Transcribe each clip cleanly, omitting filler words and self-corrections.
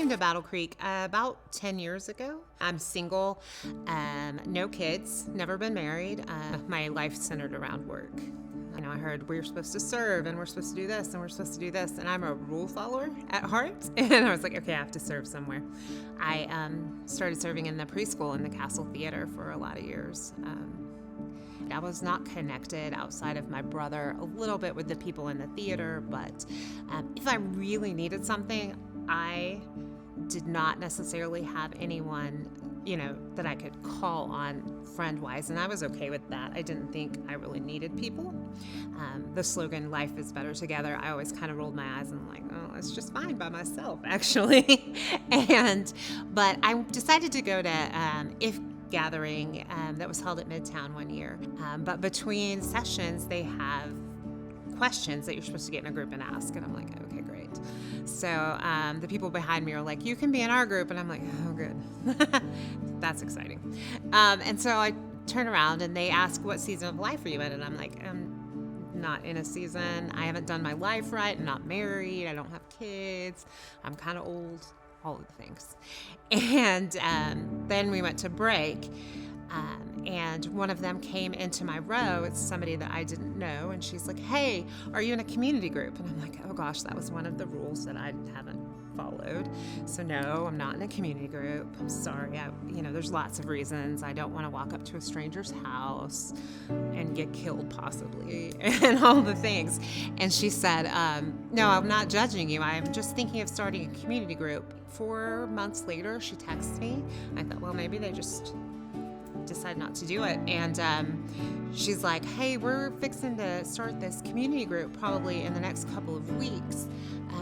came to Battle Creek about 10 years ago. I'm single, no kids, never been married. My life centered around work. I heard we're supposed to serve and we're supposed to do this and we're supposed to do this. And I'm a rule follower at heart. And I was like, okay, I have to serve somewhere. I started serving in the preschool in the Castle Theater for a lot of years. I was not connected outside of my brother a little bit with the people in the theater, but if I really needed something, I did not necessarily have anyone, that I could call on friend-wise, and I was okay with that. I didn't think I really needed people. The slogan, "Life is better together," I always kind of rolled my eyes and I'm like, oh, it's just fine by myself, actually. But I decided to go to If gathering that was held at Midtown one year. But between sessions, they have questions that you're supposed to get in a group and ask. And I'm like, okay, great. So the people behind me are like, you can be in our group. And I'm like, oh, good. That's exciting. And so I turn around and they ask, what season of life are you in? And I'm like, I'm not in a season. I haven't done my life right. I'm not married. I don't have kids. I'm kind of old. All of the things. And then we went to break, and one of them came into my row. It's somebody that I didn't know, and she's like, hey, are you in a community group? And I'm like, oh gosh, that was one of the rules that I haven't followed. So no, I'm not in a community group. I'm sorry. There's lots of reasons. I don't want to walk up to a stranger's house and get killed possibly and all the things. And she said, no, I'm not judging you. I'm just thinking of starting a community group. 4 months later, she texts me. I thought, well, maybe they just decide not to do it. And she's like, hey, we're fixing to start this community group probably in the next couple of weeks.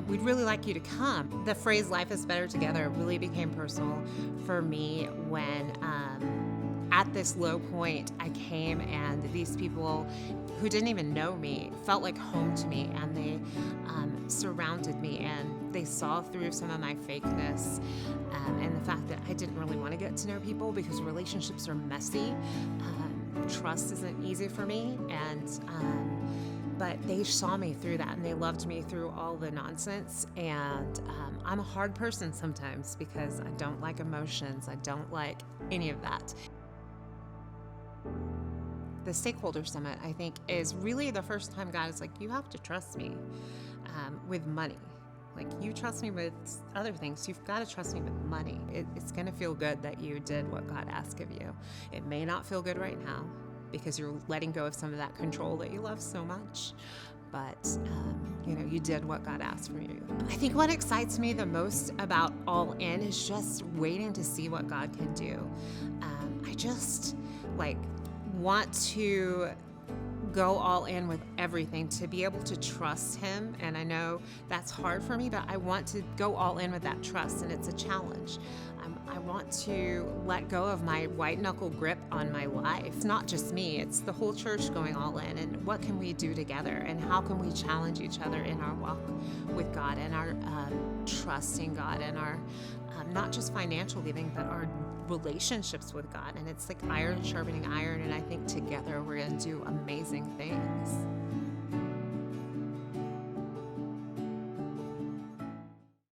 We'd really like you to come. The phrase "life is better together" really became personal for me when at this low point I came, and these people who didn't even know me felt like home to me, and they surrounded me, and they saw through some of my fakeness and the fact that I didn't really want to get to know people because relationships are messy. Trust isn't easy for me, but they saw me through that, and they loved me through all the nonsense. And I'm a hard person sometimes because I don't like emotions. I don't like any of that. The Stakeholder Summit, I think, is really the first time God is like, you have to trust me with money. Like, you trust me with other things. You've got to trust me with money. It's going to feel good that you did what God asked of you. It may not feel good right now because you're letting go of some of that control that you love so much. But, you did what God asked from you. I think what excites me the most about All In is just waiting to see what God can do. I just, want to go all in with everything, to be able to trust Him. And I know that's hard for me, but I want to go all in with that trust, and it's a challenge. I want to let go of my white knuckle grip on my life. It's not just me, it's the whole church going all in. And what can we do together? And how can we challenge each other in our walk with God and our trust in God and our not just financial giving, but our relationships with God. And it's like iron sharpening iron. And I think together we're going to do amazing things.